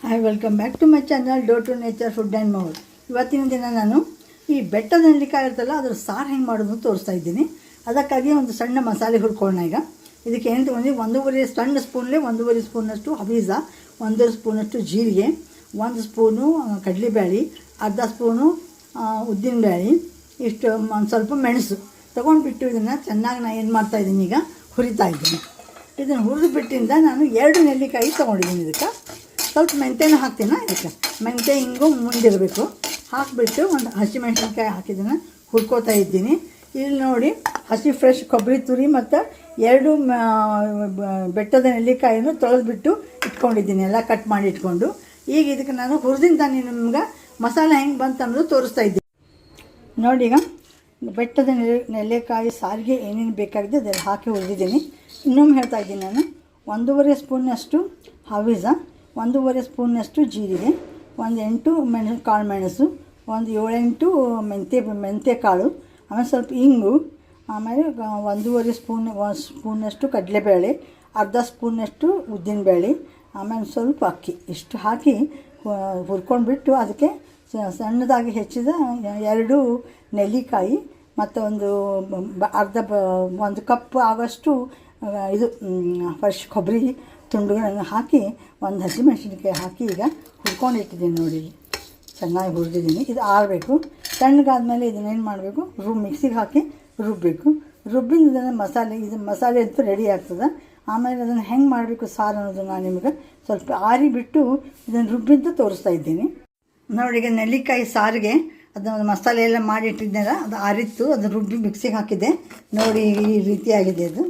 Hi, welcome back to my channel dough to nature food and more. ಇವತ್ತಿನ ದಿನ ನಾನು ಈ ಬೆಟ್ಟದ ನೆಲ್ಲಿಕಾಯಿ ಇರುತ್ತಲ್ಲ ಅದ್ರ ಸಾರು ಹೆಂಗೆ ಮಾಡೋದು ಅಂತ ತೋರಿಸ್ತಾ ಇದ್ದೀನಿ. ಅದಕ್ಕಾಗಿ ಒಂದು ಸಣ್ಣ ಮಸಾಲೆ ಹುರ್ಕೊಳ್ಳೋಣ. ಈಗ ಇದಕ್ಕೆ ಏನು ತೊಗೊಂಡು 1.5 ಸಣ್ಣ ಸ್ಪೂನ್ಲೆ 1.5 ಸ್ಪೂನಷ್ಟು ಹವೀಜ, 1 ಸ್ಪೂನಷ್ಟು ಜೀರಿಗೆ, 1 ಸ್ಪೂನು ಕಡಲೆಬೇಳೆ, ಅರ್ಧ ಸ್ಪೂನು ಉದ್ದಿನಬೇಳೆ, ಇಷ್ಟು ಒಂದು ಸ್ವಲ್ಪ ಮೆಣಸು ತೊಗೊಂಡ್ಬಿಟ್ಟು ಇದನ್ನು ಚೆನ್ನಾಗಿ ನಾನು ಏನು ಮಾಡ್ತಾಯಿದ್ದೀನಿ, ಈಗ ಹುರಿತಾ ಇದ್ದೀನಿ. ಇದನ್ನು ಹುರಿದುಬಿಟ್ಟಿಂದ ನಾನು 2 ನೆಲ್ಲಿಕಾಯಿ ತೊಗೊಂಡಿದ್ದೀನಿ. ಇದಕ್ಕೆ ಸ್ವಲ್ಪ ಮೆಂತ್ಯನೂ ಹಾಕ್ತೀನಿ. ಇದಕ್ಕೆ ಮೆಂತ್ಯ ಹಿಂಗೂ ಮುಂದಿರಬೇಕು. ಹಾಕಿಬಿಟ್ಟು ಒಂದು ಹಸಿಮೆಣಸಿನ್ಕಾಯಿ ಹಾಕಿದ್ದನ್ನು ಹುರ್ಕೋತಾ ಇದ್ದೀನಿ. ಇಲ್ಲಿ ನೋಡಿ, ಹಸಿ ಫ್ರೆಶ್ ಕೊಬ್ಬರಿ ತುರಿ ಮತ್ತು 2 ಬೆಟ್ಟದ ನೆಲ್ಲಿಕಾಯಿನೂ ತೊಳೆದ್ಬಿಟ್ಟು ಇಟ್ಕೊಂಡಿದ್ದೀನಿ, ಎಲ್ಲ ಕಟ್ ಮಾಡಿ ಇಟ್ಕೊಂಡು. ಈಗ ಇದಕ್ಕೆ ನಾನು ಹುರಿದಿಂದ ನಿಮ್ಗೆ ಮಸಾಲೆ ಹೆಂಗೆ ಬಂತು ಅನ್ನೋದು ತೋರಿಸ್ತಾ ಇದ್ದೀನಿ. ನೋಡಿ, ಈಗ ಬೆಟ್ಟದ ನೆಲ್ಲಿಕಾಯಿ ಸಾರಿಗೆ ಏನೇನು ಬೇಕಾಗಿದೆ ಅದೆಲ್ಲ ಹಾಕಿ ಹುರಿದಿದ್ದೀನಿ. ಇನ್ನೊಮ್ಮೆ ಹೇಳ್ತಾ ಇದ್ದೀನಿ ನಾನು. 1.5 ಸ್ಪೂನಷ್ಟು ಹವೀಜ, 1.5 ಸ್ಪೂನಷ್ಟು ಜೀರಿಗೆ, 8 ಕಾಳು ಮೆಣಸು, 7-8 ಮೆಂತ್ಯ ಕಾಳು, ಆಮೇಲೆ ಸ್ವಲ್ಪ ಇಂಗು, ಆಮೇಲೆ 1.5 ಸ್ಪೂನಷ್ಟು ಕಡಲೆಬೇಳೆ, ಅರ್ಧ ಸ್ಪೂನಷ್ಟು ಉದ್ದಿನಬೇಳೆ, ಆಮೇಲೆ ಸ್ವಲ್ಪ ಅಕ್ಕಿ, ಇಷ್ಟು ಹಾಕಿ ಹುರ್ಕೊಂಡ್ಬಿಟ್ಟು ಅದಕ್ಕೆ ಸಣ್ಣದಾಗಿ ಹೆಚ್ಚಿದ 2 ನೆಲ್ಲಿಕಾಯಿ ಮತ್ತು ಒಂದು ಕಪ್ ಆಗೋಷ್ಟು ಇದು ಫ್ರೆಶ್ ಕೊಬ್ಬರಿ ತುಂಡುಗಳನ್ನು ಹಾಕಿ ಒಂದು ಹಸಿಮೆಣಸಿನ್ಕಾಯಿ ಹಾಕಿ ಈಗ ಹುರ್ಕೊಂಡಿಟ್ಟಿದ್ದೀನಿ. ನೋಡಿ, ಚೆನ್ನಾಗಿ ಹುರಿದಿದ್ದೀನಿ. ಇದು ಆರಬೇಕು. ತಣ್ಣಗಾದ್ಮೇಲೆ ಇದನ್ನೇನು ಮಾಡಬೇಕು, ಮಿಕ್ಸಿಗೆ ಹಾಕಿ ರುಬ್ಬಬೇಕು. ರುಬ್ಬಿದ ಇದನ್ನು ಮಸಾಲೆ ಅಂತೂ ರೆಡಿ ಆಗ್ತದೆ. ಆಮೇಲೆ ಅದನ್ನು ಹೆಂಗೆ ಮಾಡಬೇಕು ಸಾರು ಅನ್ನೋದು ನಾನು ನಿಮಗೆ ಸ್ವಲ್ಪ ಆರಿಬಿಟ್ಟು ಇದನ್ನು ರುಬ್ಬಿಂತ ತೋರಿಸ್ತಾ ಇದ್ದೀನಿ. ನೋಡಿ, ಈಗ ನೆಲ್ಲಿಕಾಯಿ ಸಾರಿಗೆ ಅದನ್ನು ಮಸಾಲೆ ಎಲ್ಲ ಮಾಡಿಟ್ಟಿದ್ದೆನಲ್ಲ, ಅದು ಆರಿತ್ತು. ಅದನ್ನು ರುಬ್ಬಿ ಮಿಕ್ಸಿಗೆ ಹಾಕಿದ್ದೆ. ನೋಡಿ, ಈ ರೀತಿಯಾಗಿದೆ ಅದು.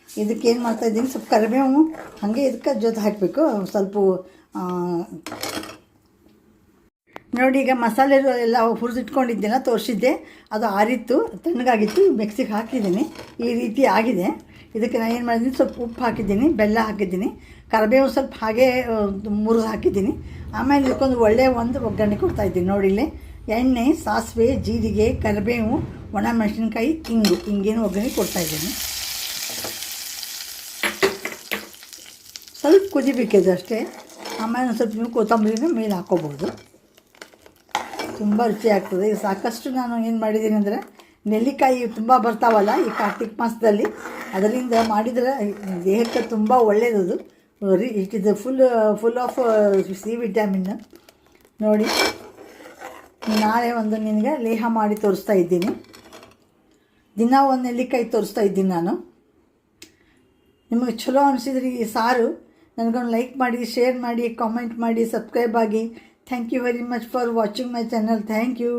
ಇದಕ್ಕೇನು ಮಾಡ್ತಾಯಿದ್ದೀನಿ, ಸ್ವಲ್ಪ ಕರಿಬೇವು ಹಾಗೆ ಇದಕ್ಕೆ ಜೊತೆ ಹಾಕಬೇಕು ಸ್ವಲ್ಪ. ನೋಡಿ, ಈಗ ಮಸಾಲೆ ಎಲ್ಲ ಹುರಿದಿಟ್ಕೊಂಡಿದ್ದೆಲ್ಲ ತೋರಿಸಿದ್ದೆ, ಅದು ಆರಿತ್ತು, ತಣ್ಣಗಾಗಿತ್ತು. ಮಿಕ್ಸಿಗೆ ಹಾಕಿದ್ದೀನಿ. ಈ ರೀತಿ ಆಗಿದೆ. ಇದಕ್ಕೆ ನಾನು ಏನು ಮಾಡಿದ್ದೀನಿ, ಸ್ವಲ್ಪ ಉಪ್ಪು ಹಾಕಿದ್ದೀನಿ, ಬೆಲ್ಲ ಹಾಕಿದ್ದೀನಿ, ಕರಿಬೇವು ಸ್ವಲ್ಪ ಹಾಗೆ ಮುರಿದು ಹಾಕಿದ್ದೀನಿ. ಆಮೇಲೆ ಇದಕ್ಕೊಂದು ಒಳ್ಳೆಯ ಒಗ್ಗರಣೆ ಕೊಡ್ತಾಯಿದ್ದೀನಿ. ನೋಡಿ, ಇಲ್ಲಿ ಎಣ್ಣೆ, ಸಾಸಿವೆ, ಜೀರಿಗೆ, ಕರಿಬೇವು, ಒಣಮೆಣಸಿನ್ಕಾಯಿ, ಹಿಂಗೇನು ಒಗ್ಗರಣೆ ಕೊಡ್ತಾಯಿದ್ದೀನಿ. ಸ್ವಲ್ಪ ಕುದಿಬೇಕಿದೆ ಅಷ್ಟೇ. ಆಮೇಲೆ ಸ್ವಲ್ಪ ನೀವು ಕೊತ್ತಂಬರಿನ ಮೇಲೆ ಹಾಕ್ಕೋಬೋದು. ತುಂಬ ರುಚಿ ಆಗ್ತದೆ. ಸಾಕಷ್ಟು ನಾನು ಏನು ಮಾಡಿದ್ದೀನಿ ಅಂದರೆ, ನೆಲ್ಲಿಕಾಯಿ ತುಂಬ ಬರ್ತಾವಲ್ಲ ಈ ಕಾರ್ತಿಕ್ ಮಾಸದಲ್ಲಿ, ಅದರಿಂದ ಮಾಡಿದರೆ ದೇಹಕ್ಕೆ ತುಂಬ ಒಳ್ಳೆಯದು. It is full of C vitamin. ನೋಡಿ, ನಾಳೆ ಒಂದು ನಿನಗೆ ಲೇಹ ಮಾಡಿ ತೋರಿಸ್ತಾ ಇದ್ದೀನಿ. ದಿನ ಒಂದು ನೆಲ್ಲಿಕಾಯಿ ತೋರಿಸ್ತಾ ಇದ್ದೀನಿ ನಾನು. ನಿಮಗೆ ಚಲೋ ಅನಿಸಿದ್ರಿ ಈ ಸಾರು, ನನಗೊಂದು ಲೈಕ್ ಮಾಡಿ, ಶೇರ್ ಮಾಡಿ, ಕಾಮೆಂಟ್ ಮಾಡಿ, ಸಬ್ಸ್ಕ್ರೈಬ್ ಆಗಿ. Thank you very much for watching my channel. Thank you.